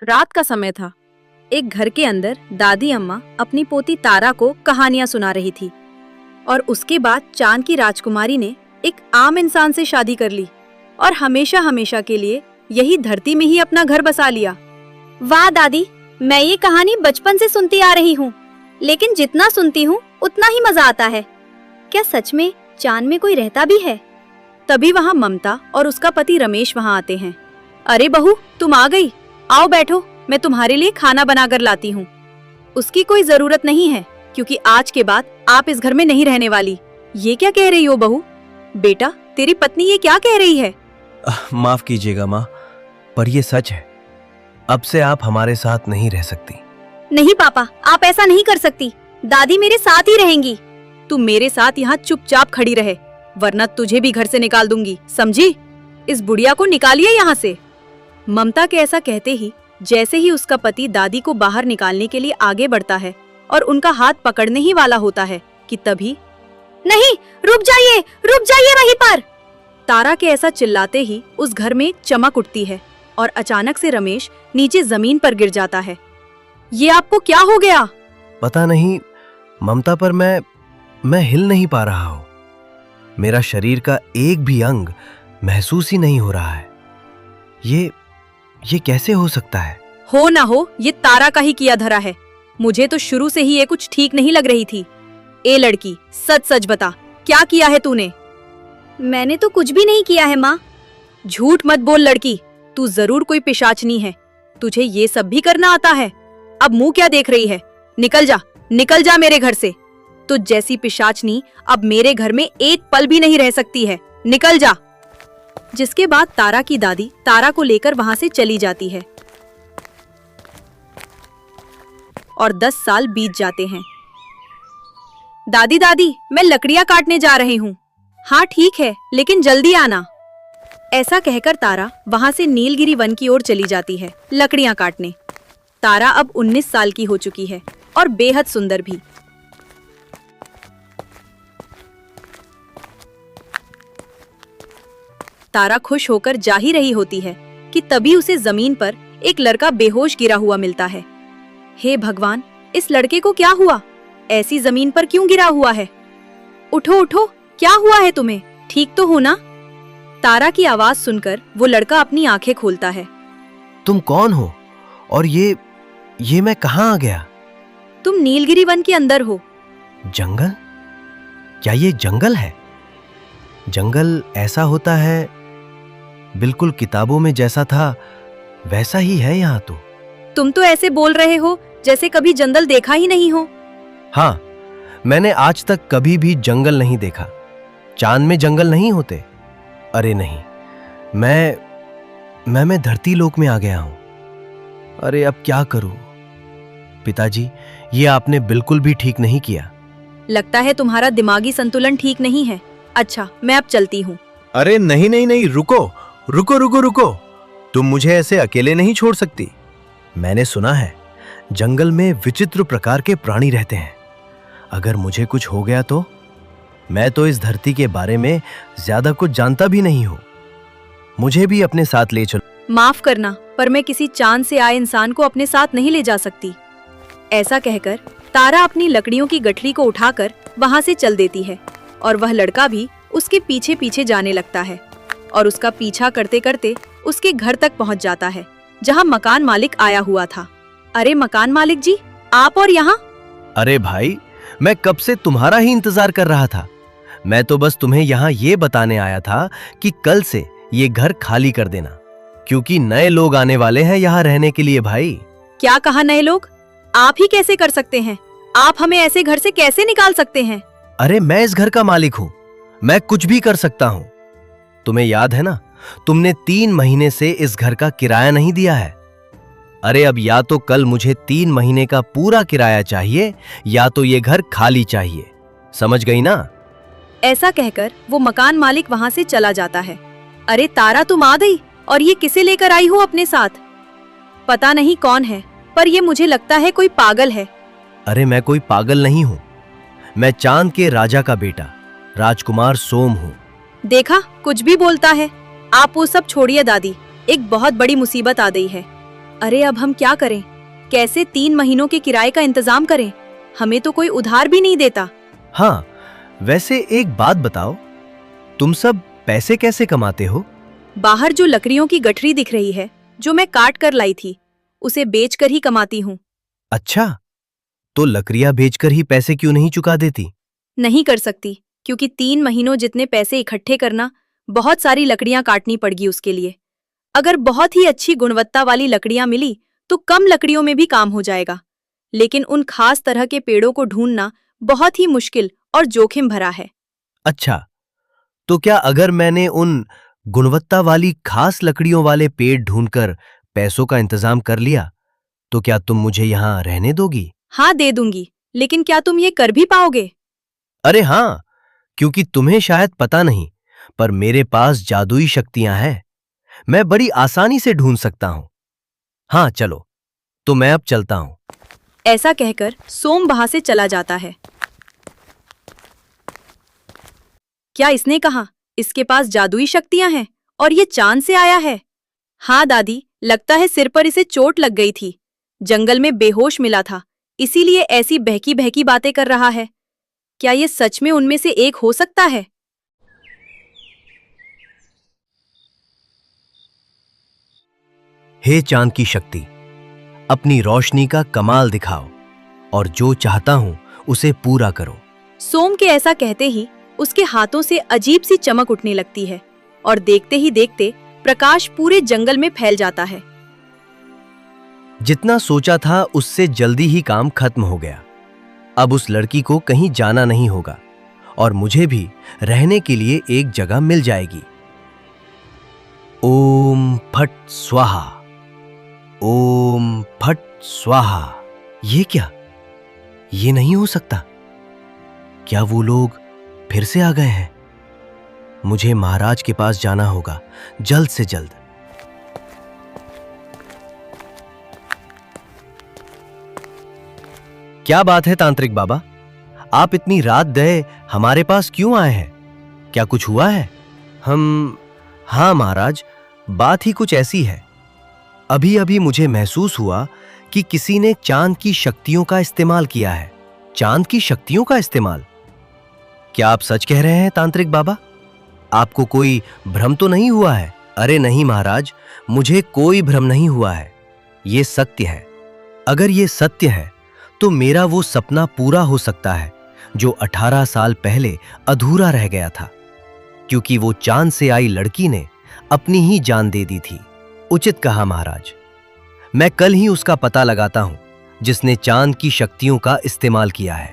रात का समय था। एक घर के अंदर दादी अम्मा अपनी पोती तारा को कहानियां सुना रही थी और उसके बाद चांद की राजकुमारी ने एक आम इंसान से शादी कर ली और हमेशा हमेशा के लिए यही धरती में ही अपना घर बसा लिया। वाह दादी, मैं ये कहानी बचपन से सुनती आ रही हूँ, लेकिन जितना सुनती हूँ उतना ही मजा आता है। क्या सच में चांद में कोई रहता भी है? तभी वहाँ ममता और उसका पति रमेश वहाँ आते हैं। अरे बहू, तुम आ गई, आओ बैठो, मैं तुम्हारे लिए खाना बनाकर लाती हूँ। उसकी कोई जरूरत नहीं है क्योंकि आज के बाद आप इस घर में नहीं रहने वाली। ये क्या कह रही हो बहू? बेटा, तेरी पत्नी ये क्या कह रही है? माफ कीजिएगा माँ, पर ये सच है। अब से आप हमारे साथ नहीं रह सकती। नहीं पापा, आप ऐसा नहीं कर सकती। दादी मेरे साथ ही रहेंगी। तू मेरे साथ यहाँ चुपचाप खड़ी रहे, वरना तुझे भी घर से निकाल दूंगी, समझी? इस बुढ़िया को निकालिए यहाँ से। ममता के ऐसा कहते ही जैसे ही उसका पति दादी को बाहर निकालने के लिए आगे बढ़ता है और उनका हाथ पकड़ने ही वाला होता है कि तभी नहीं, रुक जाइए वहीं पर। तारा के ऐसा चिल्लाते ही उस घर में एक चमक उठती है और अचानक से रमेश नीचे जमीन पर गिर जाता है। ये आपको क्या हो गया? पता नहीं ममता, पर मैं हिल नहीं पा रहा हूँ। मेरा शरीर का एक भी अंग महसूस ही नहीं हो रहा है। ये कैसे हो सकता है? हो ना हो, ये तारा का ही किया धरा है। मुझे तो शुरू से ही ये कुछ ठीक नहीं लग रही थी। ए लड़की, सच सच बता, क्या किया है तूने? मैंने तो कुछ भी नहीं किया है माँ। झूठ मत बोल लड़की, तू जरूर कोई पिशाचनी है। तुझे ये सब भी करना आता है। अब मुंह क्या देख रही है? निकल जा मेरे घर से। तुझ जैसी पिशाचनी अब मेरे घर में एक पल भी नहीं रह सकती है। निकल जा। जिसके बाद तारा की दादी तारा को लेकर वहां से चली जाती है और 10 साल बीत जाते हैं। दादी, मैं लकड़ियां काटने जा रही हूँ। हाँ ठीक है, लेकिन जल्दी आना। ऐसा कहकर तारा वहां से नीलगिरी वन की ओर चली जाती है लकड़ियां काटने। तारा अब 19 साल की हो चुकी है और बेहद सुंदर भी। तारा खुश होकर जा ही रही होती है कि तभी उसे जमीन पर एक लड़का बेहोश गिरा हुआ मिलता है। हे भगवान, इस लड़के को क्या हुआ? ऐसी जमीन पर क्यों गिरा हुआ है? उठो, क्या हुआ है तुम्हें? ठीक तो हो ना? तारा की आवाज सुनकर वो लड़का अपनी आंखें खोलता है। तुम कौन हो और ये मैं कहाँ आ गया? तुम नीलगिरी वन के अंदर हो। जंगल? क्या ये जंगल है? जंगल ऐसा होता है, बिल्कुल किताबों में जैसा था वैसा ही है यहाँ तो। तुम तो ऐसे बोल रहे हो जैसे कभी जंगल देखा ही नहीं हो। हाँ, मैंने आज तक कभी भी जंगल नहीं देखा। चांद में जंगल नहीं होते? अरे नहीं, मैं धरती लोक में आ गया हूं। अरे अब क्या करूं? पिताजी, ये आपने बिल्कुल भी ठीक नहीं किया। लगता है तुम्हारा दिमागी संतुलन ठीक नहीं है। अच्छा, मैं अब चलती हूँ। अरे नहीं, रुको। तुम मुझे ऐसे अकेले नहीं छोड़ सकती। मैंने सुना है जंगल में विचित्र प्रकार के प्राणी रहते हैं। अगर मुझे कुछ हो गया तो? मैं तो इस धरती के बारे में ज्यादा कुछ जानता भी नहीं हूँ। मुझे भी अपने साथ ले चलो। माफ करना, पर मैं किसी चांद से आए इंसान को अपने साथ नहीं ले जा सकती। ऐसा कहकर तारा अपनी लकड़ियों की गठरी को उठाकर वहां से चल देती है और वह लड़का भी उसके पीछे पीछे जाने लगता है और उसका पीछा करते करते उसके घर तक पहुंच जाता है जहां मकान मालिक आया हुआ था। अरे मकान मालिक जी, आप और यहाँ? अरे भाई, मैं कब से तुम्हारा ही इंतजार कर रहा था। मैं तो बस तुम्हें यहाँ ये बताने आया था कि कल से ये घर खाली कर देना, क्योंकि नए लोग आने वाले हैं यहाँ रहने के लिए। भाई, क्या कहा नए लोग? आप ही कैसे कर सकते हैं? आप हमें ऐसे घर से कैसे निकाल सकते हैं? अरे मैं इस घर का मालिक हूँ, मैं कुछ भी कर सकता हूँ। तुम्हें याद है ना, तुमने 3 महीने से इस घर का किराया नहीं दिया है। अरे अब या तो कल मुझे 3 महीने का पूरा किराया चाहिए या तो ये घर खाली चाहिए। समझ गई ना? ऐसा कहकर वो मकान मालिक वहां से चला जाता है। अरे तारा, तुम आ गई, और ये किसे लेकर आई हो अपने साथ? पता नहीं कौन है, पर ये मुझे लगता है कोई पागल है। अरे मैं कोई पागल नहीं हूँ। मैं चांद के राजा का बेटा राजकुमार सोम हूँ। देखा, कुछ भी बोलता है। आप वो सब छोड़िए दादी, एक बहुत बड़ी मुसीबत आ गई है। अरे अब हम क्या करें? कैसे 3 महीनों के किराए का इंतजाम करें? हमें तो कोई उधार भी नहीं देता। हाँ, वैसे एक बात बताओ, तुम सब पैसे कैसे कमाते हो? बाहर जो लकड़ियों की गठरी दिख रही है, जो मैं काट कर लाई थी, उसे बेचकर ही कमाती हूँ। अच्छा, तो लकड़ियां बेचकर ही पैसे क्यों नहीं चुका देती? नहीं कर सकती, क्योंकि 3 महीनों जितने पैसे इकट्ठे करना, बहुत सारी लकड़ियां काटनी पड़गी उसके लिए। अगर बहुत ही अच्छी गुणवत्ता वाली लकड़ियां मिली तो कम लकड़ियों में भी काम हो जाएगा, लेकिन उन खास तरह के पेड़ों को ढूंढना बहुत ही मुश्किल और जोखिम भरा है। अच्छा, तो क्या अगर मैंने उन गुणवत्ता वाली खास लकड़ियों वाले पेड़ ढूंढकर पैसों का इंतजाम कर लिया, तो क्या तुम मुझे यहां रहने दोगी? हाँ, दे दूंगी, लेकिन क्या तुम ये कर भी पाओगे? अरे हाँ, क्योंकि तुम्हें शायद पता नहीं, पर मेरे पास जादुई शक्तियां हैं। मैं बड़ी आसानी से ढूंढ सकता हूं। हाँ चलो, तो मैं अब चलता हूं। ऐसा कहकर सोम वहां से चला जाता है। क्या इसने कहा इसके पास जादुई शक्तियां हैं और ये चांद से आया है? हाँ दादी, लगता है सिर पर इसे चोट लग गई थी। जंगल में बेहोश मिला था, इसीलिए ऐसी बहकी बहकी बातें कर रहा है। क्या ये सच में उनमें से एक हो सकता है? हे चांद की शक्ति, अपनी रोशनी का कमाल दिखाओ और जो चाहता हूं उसे पूरा करो। सोम के ऐसा कहते ही उसके हाथों से अजीब सी चमक उठने लगती है और देखते ही देखते प्रकाश पूरे जंगल में फैल जाता है। जितना सोचा था उससे जल्दी ही काम खत्म हो गया। अब उस लड़की को कहीं जाना नहीं होगा और मुझे भी रहने के लिए एक जगह मिल जाएगी। ओम फट स्वाहा, ओम फट स्वाहा। ये क्या? ये नहीं हो सकता। क्या वो लोग फिर से आ गए हैं? मुझे महाराज के पास जाना होगा जल्द से जल्द। क्या बात है तांत्रिक बाबा, आप इतनी रात गए हमारे पास क्यों आए हैं? क्या कुछ हुआ है? हाँ महाराज, बात ही कुछ ऐसी है। अभी अभी मुझे महसूस हुआ कि किसी ने चांद की शक्तियों का इस्तेमाल किया है। चांद की शक्तियों का इस्तेमाल? क्या आप सच कह रहे हैं तांत्रिक बाबा? आपको कोई भ्रम तो नहीं हुआ है? अरे नहीं महाराज, मुझे कोई भ्रम नहीं हुआ है। ये सत्य है। अगर ये सत्य है तो मेरा वो सपना पूरा हो सकता है जो 18 साल पहले अधूरा रह गया था, क्योंकि वो चांद से आई लड़की ने अपनी ही जान दे दी थी। उचित कहा महाराज। मैं कल ही उसका पता लगाता हूं जिसने चांद की शक्तियों का इस्तेमाल किया है।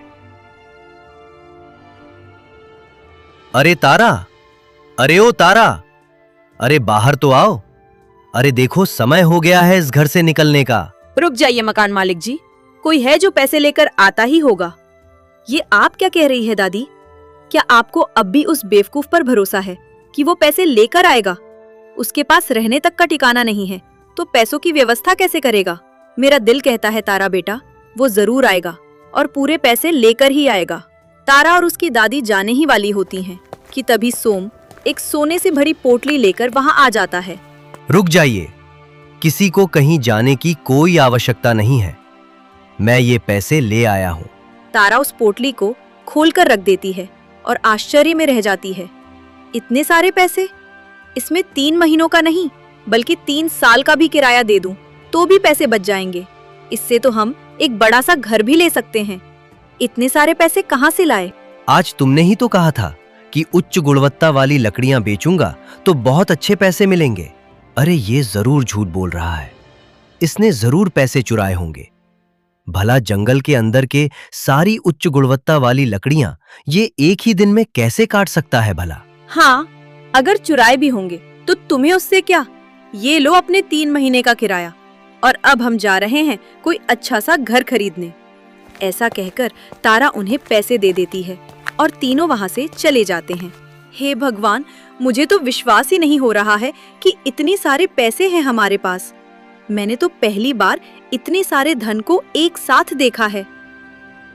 अरे तारा, अरे ओ तारा, अरे बाहर तो आओ। अरे देखो, समय हो गया है इस घर से निकलने का। रुक जाइए मकान मालिक जी, कोई है जो पैसे लेकर आता ही होगा। ये आप क्या कह रही है दादी? क्या आपको अब भी उस बेवकूफ पर भरोसा है कि वो पैसे लेकर आएगा? उसके पास रहने तक का ठिकाना नहीं है, तो पैसों की व्यवस्था कैसे करेगा? मेरा दिल कहता है तारा बेटा, वो जरूर आएगा और पूरे पैसे लेकर ही आएगा। तारा और उसकी दादी जाने ही वाली होती हैं कि तभी सोम एक सोने से भरी पोटली लेकर वहां आ जाता है। रुक जाइए, किसी को कहीं जाने की कोई आवश्यकता नहीं है। मैं ये पैसे ले आया हूँ। तारा उस पोटली को खोलकर रख देती है और आश्चर्य में रह जाती है। इतने सारे पैसे? इसमें 3 महीनों का नहीं बल्कि 3 साल का भी किराया दे दूं तो भी पैसे बच जाएंगे। इससे तो हम एक बड़ा सा घर भी ले सकते हैं। इतने सारे पैसे कहाँ से लाए? आज तुमने ही तो कहा था कि उच्च गुणवत्ता वाली लकड़ियां बेचूंगा तो बहुत अच्छे पैसे मिलेंगे। अरे ये जरूर झूठ बोल रहा है। इसने जरूर पैसे चुराए होंगे। भला जंगल के अंदर के सारी उच्च गुणवत्ता वाली लकड़ियां ये एक ही दिन में कैसे काट सकता है भला? हाँ, अगर चुराए भी होंगे तो तुम्हें उससे क्या? ये लो अपने 3 महीने का किराया और अब हम जा रहे हैं कोई अच्छा सा घर खरीदने। ऐसा कहकर तारा उन्हें पैसे दे देती है और तीनों वहां से चले जाते हैं। हे भगवान, मुझे तो विश्वास ही नहीं हो रहा है कि इतने सारे पैसे हैं हमारे पास। मैंने तो पहली बार इतने सारे धन को एक साथ देखा है।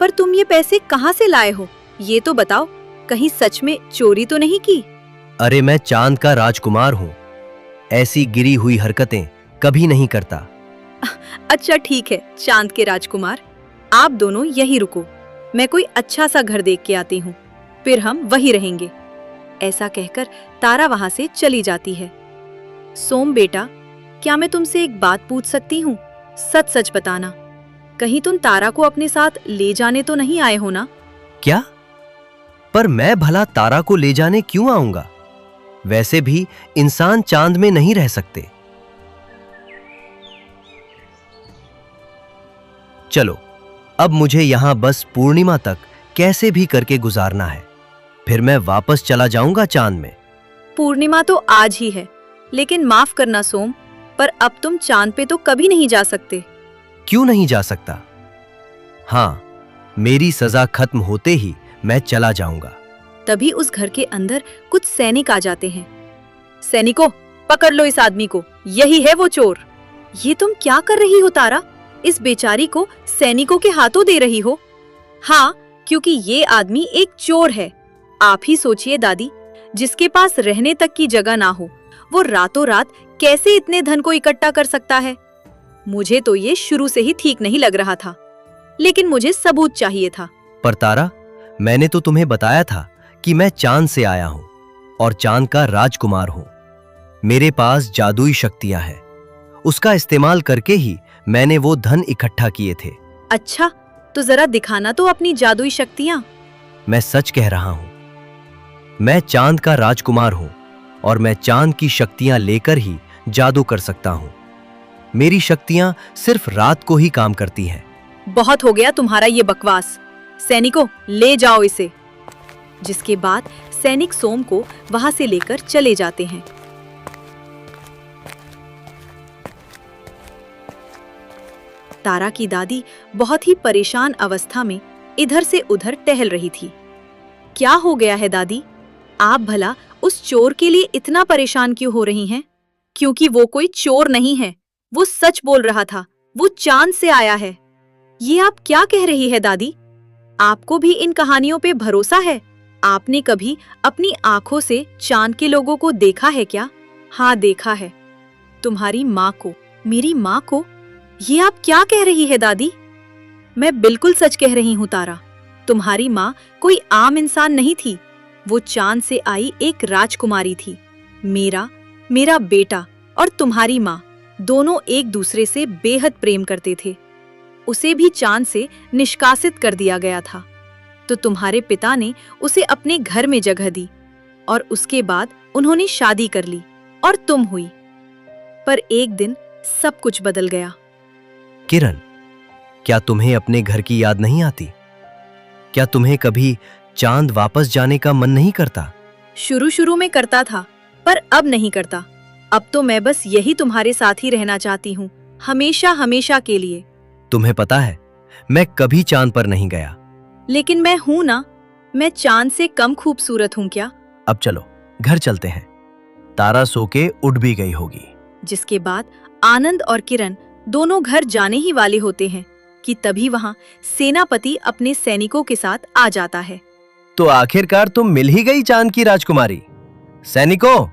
पर तुम ये पैसे कहाँ से लाए हो? ये तो बताओ, कहीं सच में चोरी तो नहीं की? अरे मैं चांद का राजकुमार हूँ, ऐसी गिरी हुई हरकतें कभी नहीं करता। अच्छा ठीक है चांद के राजकुमार, आप दोनों यहीं रुको, मैं कोई अच्छा सा घर देख के आती हूँ, फिर हम वहीं रहेंगे। ऐसा कहकर तारा वहां से चली जाती है। सोम बेटा, क्या मैं तुमसे एक बात पूछ सकती हूँ? सच सच बताना, कहीं तुम तारा को अपने साथ ले जाने तो नहीं आए हो ना? क्या? पर मैं भला तारा को ले जाने क्यों आऊंगा? वैसे भी इंसान चांद में नहीं रह सकते। चलो, अब मुझे यहां बस पूर्णिमा तक कैसे भी करके गुजारना है, फिर मैं वापस चला जाऊंगा चांद में। पूर्णिमा तो आज ही है, लेकिन माफ करना सोम, पर अब तुम चांद पे तो कभी नहीं जा सकते। क्यों नहीं जा सकता? हाँ, मेरी सजा खत्म होते ही मैं चला जाऊंगा। तभी उस घर के अंदर कुछ सैनिक आ जाते हैं। सैनिकों, पकड़ लो इस आदमी को, यही है वो चोर। ये तुम क्या कर रही हो तारा? इस बेचारी को सैनिकों के हाथों दे रही हो? हाँ, क्योंकि ये आदमी एक चोर है। आप ही सोचिए दादी, जिसके पास रहने तक की जगह ना हो, वो रातों रात कैसे इतने धन को इकट्ठा कर सकता है? मुझे तो ये शुरू से ही ठीक नहीं लग रहा था, लेकिन मुझे सबूत चाहिए था। पर तारा, मैंने तो तुम्हें बताया था कि मैं चांद से आया हूं और चांद का राजकुमार हूं। मेरे पास जादुई शक्तियां हैं, उसका इस्तेमाल करके ही मैंने वो धन इकट्ठा किए थे। अच्छा, तो जरा दिखाना तो अपनी जादुई शक्तियां। मैं सच कह रहा हूं, मैं चांद का राजकुमार हूं और मैं चांद की शक्तियां लेकर ही जादू कर सकता हूं। मेरी शक्तियां सिर्फ रात को ही काम करती हैं। बहुत हो गया तुम्हारा ये बकवास। सैनिकों, ले जाओ इसे। जिसके बाद सैनिक सोम को वहां से लेकर चले जाते हैं। तारा की दादी बहुत ही परेशान अवस्था में इधर से उधर टहल रही थी। क्या हो गया है दादी? आप भला उस चोर के लिए इतना परेशान क्यों हो रही हैं? क्योंकि वो कोई चोर नहीं है, वो सच बोल रहा था, वो चांद से आया है। ये आप क्या कह रही है दादी? आपको भी इन कहानियों पे भरोसा है? आपने कभी अपनी आंखों से चांद के लोगों को देखा है क्या? हाँ, देखा है। तुम्हारी माँ को, मेरी माँ को? ये आप क्या कह रही है दादी? मैं बिल्कुल सच कह रही हूँ तारा। तुम्हारी माँ कोई आम इंसान नहीं थी, वो चांद से आई एक राजकुमारी थी। मेरा बेटा और तुम्हारी माँ दोनों एक दूसरे से बेहद प्रेम करते थे। उसे भी चांद से निष्कासित कर दिया गया था, तो तुम्हारे पिता ने उसे अपने घर में जगह दी और उसके बाद उन्होंने शादी कर ली और तुम हुई। पर एक दिन सब कुछ बदल गया। किरण, क्या तुम्हें अपने घर की याद नहीं आती? क्या तुम्हें कभी चांद वापस जाने का मन नहीं करता? शुरू में करता था, पर अब नहीं करता। अब तो मैं बस यही तुम्हारे साथ ही रहना चाहती हूँ, हमेशा हमेशा के लिए। तुम्हें पता है, मैं कभी चांद पर नहीं गया। लेकिन मैं हूं ना, मैं चांद से कम खूबसूरत हूं क्या? अब चलो घर चलते हैं। तारा सो के उठ भी गई होगी। जिसके बाद आनंद और किरण दोनों घर जाने ही वाले होते हैं कि तभी वहां सेनापति अपने सैनिकों के साथ आ जाता है। तो आखिरकार तुम मिल ही गई चांद की राजकुमारी। सैनिकों,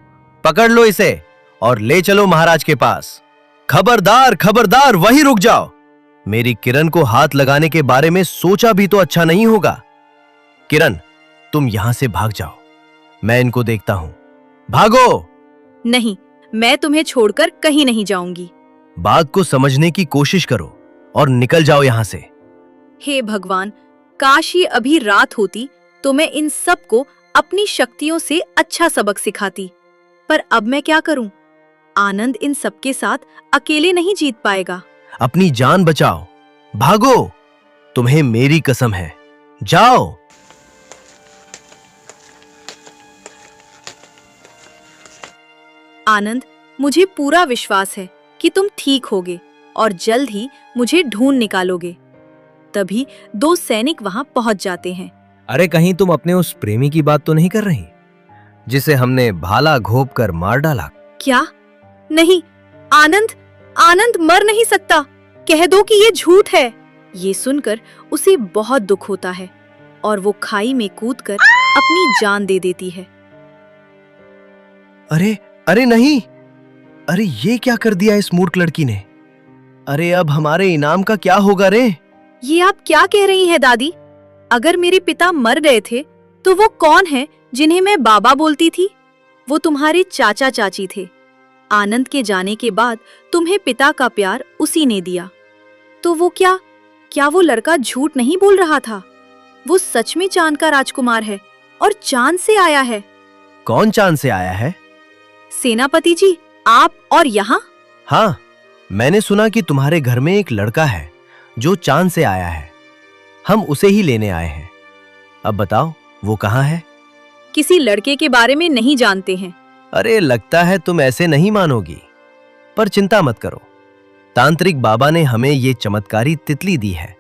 पकड़ लो इसे और ले चलो महाराज के पास। खबरदार, खबरदार, वहीं रुक जाओ। मेरी किरण को हाथ लगाने के बारे में सोचा भी तो अच्छा नहीं होगा। किरण, तुम यहां से भाग जाओ, मैं इनको देखता हूं। भागो। नहीं, मैं तुम्हें छोड़कर कहीं नहीं जाऊंगी। बात को समझने की कोशिश करो और निकल जाओ यहां से। हे भगवान, काश ये अभी रात होती तो मैं इन सब को अपनी शक्तियों से अच्छा सबक सिखाती। पर अब मैं क्या करूं? आनंद इन सबके साथ अकेले नहीं जीत पाएगा। अपनी जान बचाओ, भागो। तुम्हें मेरी कसम है, जाओ। आनंद, मुझे पूरा विश्वास है कि तुम ठीक होगे और जल्द ही मुझे ढूंढ निकालोगे। तभी दो सैनिक वहां पहुंच जाते हैं। अरे कहीं तुम अपने उस प्रेमी की बात तो नहीं कर रही, जिसे हमने भाला घोंप कर मार डाला? क्या? नहीं, आनंद मर नहीं सकता। कह दो कि ये झूठ है। ये सुनकर उसे बहुत दुख होता है और वो खाई में कूदकर अपनी जान दे देती है। अरे नहीं, अरे ये क्या कर दिया इस मूर्ख लड़की ने? अरे अब हमारे इनाम का क्या होगा रे? ये आप क्या कह रही हैं दादी? अगर मेरे पिता मर गए थे तो वो कौन है जिन्हें मैं बाबा बोलती थी? वो तुम्हारे चाचा चाची थे। आनंद के जाने के बाद तुम्हें पिता का प्यार उसी ने दिया। तो वो क्या वो लड़का झूठ नहीं बोल रहा था? वो सच में चांद का राजकुमार है और चांद से आया है। कौन चांद से आया है? सेनापति जी, आप और यहाँ? हाँ, मैंने सुना कि तुम्हारे घर में एक लड़का है जो चांद से आया है। हम उसे ही लेने आए हैं। अब बताओ, वो कहाँ है? किसी लड़के के बारे में नहीं जानते हैं। अरे लगता है तुम ऐसे नहीं मानोगी, पर चिंता मत करो। तांत्रिक बाबा ने हमें ये चमत्कारी तितली दी है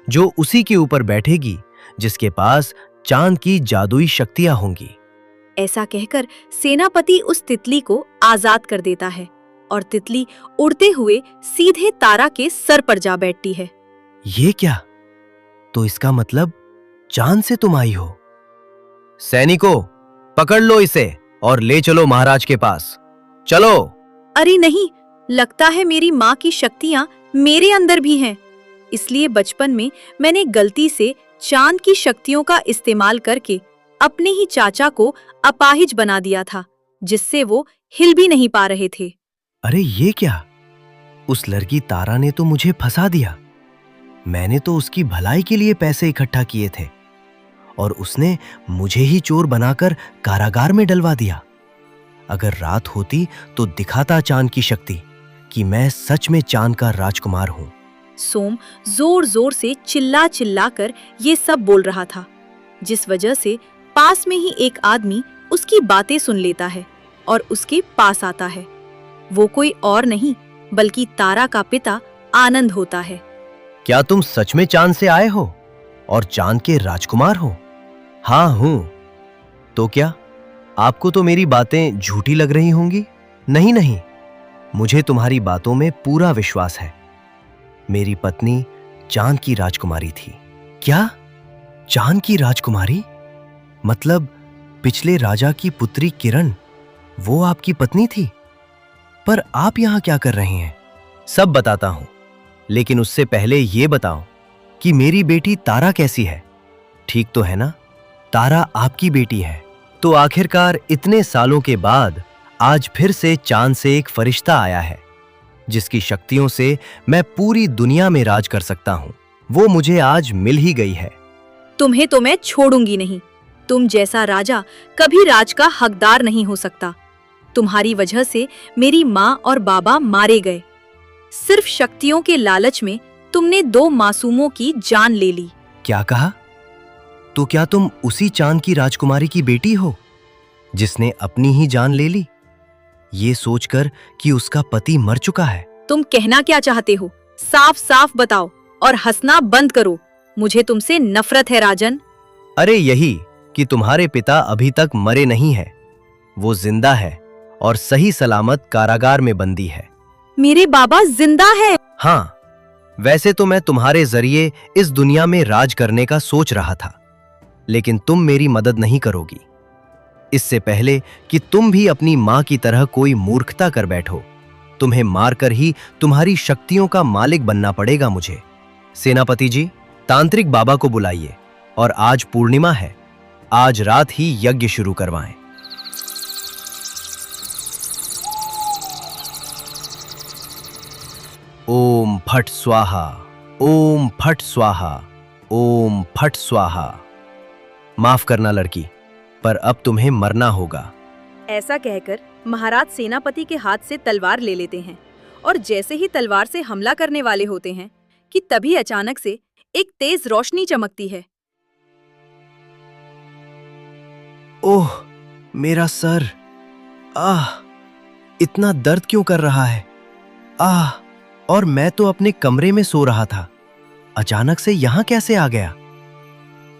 जो उसी के ऊपर बैठेगी जिसके पास चांद की जादुई शक्तियां होंगी। ऐसा कहकर सेनापति उस तितली को आजाद कर देता है और तितली उड़ते हुए सीधे तारा के सर पर जा बैठती है। ये क्या? तो इसका मतलब चांद से तुम आई हो। सैनिकों, पकड़ लो इसे और ले चलो महाराज के पास। चलो। अरे नहीं, लगता है मेरी माँ की शक्तियाँ मेरे अंदर भी हैं। इसलिए बचपन में मैंने गलती से चांद की शक्तियों का इस्तेमाल करके अपने ही चाचा को अपाहिज बना दिया था, जिससे वो हिल भी नहीं पा रहे थे। अरे ये क्या? उस लड़की तारा ने तो मुझे फंसा दिया। मैंने तो उसकी भलाई के लिए पैसे इकट्ठा किए थे और उसने मुझे ही चोर बनाकर कारागार में डलवा दिया। अगर रात होती तो दिखाता चांद की शक्ति कि मैं सच में चांद का राजकुमार हूं। सोम जोर जोर से चिल्ला चिल्ला कर ये सब बोल रहा था, जिस वजह से पास में ही एक आदमी उसकी बातें सुन लेता है और उसके पास आता है। वो कोई और नहीं बल्कि तारा का पिता आनंद होता है। क्या तुम सच में चांद से आए हो और चांद के राजकुमार हो? हाँ हूं। तो क्या आपको तो मेरी बातें झूठी लग रही होंगी? नहीं नहीं, मुझे तुम्हारी बातों में पूरा विश्वास है। मेरी पत्नी चांद की राजकुमारी थी। क्या? चांद की राजकुमारी? मतलब पिछले राजा की पुत्री किरण, वो आपकी पत्नी थी? पर आप यहां क्या कर रहे हैं? सब बताता हूं, लेकिन उससे पहले ये बताओ कि मेरी बेटी तारा कैसी है? ठीक तो है ना? तारा आपकी बेटी है। तो आखिरकार इतने सालों के बाद आज फिर से चांद से एक फरिश्ता आया है जिसकी शक्तियों से मैं पूरी दुनिया में राज कर सकता हूं। वो मुझे आज मिल ही गई है। तुम्हें तो मैं छोड़ूंगी नहीं। तुम जैसा राजा कभी राज का हकदार नहीं हो सकता। तुम्हारी वजह से मेरी माँ और बाबा मारे गए। सिर्फ शक्तियों के लालच में तुमने 2 मासूमों की जान ले ली। क्या कहा? तो क्या तुम उसी चांद की राजकुमारी की बेटी हो जिसने अपनी ही जान ले ली, ये सोचकर कि उसका पति मर चुका है? तुम कहना क्या चाहते हो? साफ साफ बताओ और हंसना बंद करो। मुझे तुमसे नफरत है राजन। अरे यही कि तुम्हारे पिता अभी तक मरे नहीं हैं। वो जिंदा है और सही सलामत कारागार में बंदी है। मेरे बाबा जिंदा है? हाँ, वैसे तो मैं तुम्हारे जरिए इस दुनिया में राज करने का सोच रहा था, लेकिन तुम मेरी मदद नहीं करोगी। इससे पहले कि तुम भी अपनी मां की तरह कोई मूर्खता कर बैठो, तुम्हें मारकर ही तुम्हारी शक्तियों का मालिक बनना पड़ेगा मुझे। सेनापति जी, तांत्रिक बाबा को बुलाइए और आज पूर्णिमा है, आज रात ही यज्ञ शुरू करवाएं। ओम फट स्वाहा, ओम फट स्वाहा, ओम फट स्वाहा। माफ करना लड़की, पर अब तुम्हें मरना होगा। ऐसा कहकर महाराज सेनापति के हाथ से तलवार ले लेते हैं और जैसे ही तलवार से हमला करने वाले होते हैं कि तभी अचानक से एक तेज रोशनी चमकती है। ओह, मेरा सर! आह, इतना दर्द क्यों कर रहा है? आह, और मैं तो अपने कमरे में सो रहा था, अचानक से यहां कैसे आ गया?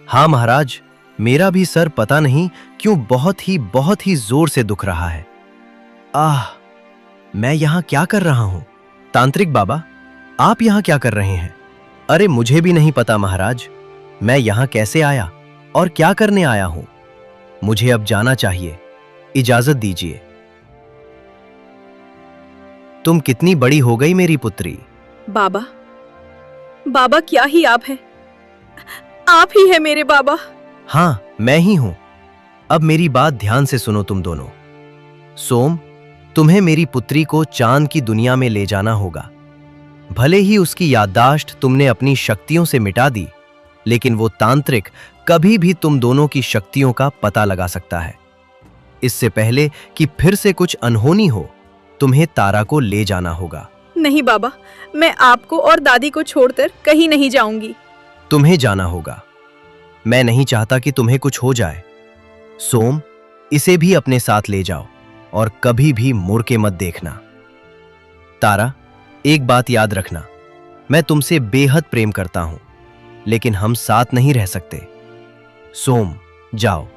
हाँ महाराज, मेरा भी सर पता नहीं क्यों बहुत ही जोर से दुख रहा है। आह, मैं यहां क्या कर रहा हूं? तांत्रिक बाबा, आप यहां क्या कर रहे हैं? अरे मुझे भी नहीं पता महाराज, मैं यहां कैसे आया और क्या करने आया हूं। मुझे अब जाना चाहिए, इजाजत दीजिए। तुम कितनी बड़ी हो गई मेरी पुत्री? बाबा, बाबा क्या ही आप हैं। आप ही है मेरे बाबा। हाँ, मैं ही हूं। अब मेरी बात ध्यान से सुनो तुम दोनों। सोम, तुम्हें मेरी पुत्री को चांद की दुनिया में ले जाना होगा। भले ही उसकी याददाश्त तुमने अपनी शक्तियों से मिटा दी, लेकिन वो तांत्रिक कभी भी तुम दोनों की शक्तियों का पता लगा सकता है। इससे पहले कि फिर से कुछ अनहोनी हो, तुम्हें तारा को ले जाना होगा। नहीं बाबा, मैं आपको और दादी को छोड़कर कहीं नहीं जाऊंगी। तुम्हें जाना होगा। मैं नहीं चाहता कि तुम्हें कुछ हो जाए। सोम, इसे भी अपने साथ ले जाओ और कभी भी मुड़ के मत देखना। तारा, एक बात याद रखना, मैं तुमसे बेहद प्रेम करता हूं, लेकिन हम साथ नहीं रह सकते। सोम, जाओ।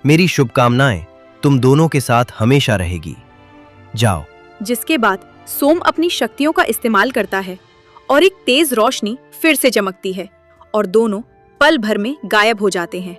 मेरी शुभकामनाएं तुम दोनों के साथ हमेशा रहेगी। जाओ। जिसके बाद सोम अपनी शक्तियों का इस्तेमाल करता है और एक तेज रोशनी फिर से चमकती है और दोनों पल भर में गायब हो जाते हैं।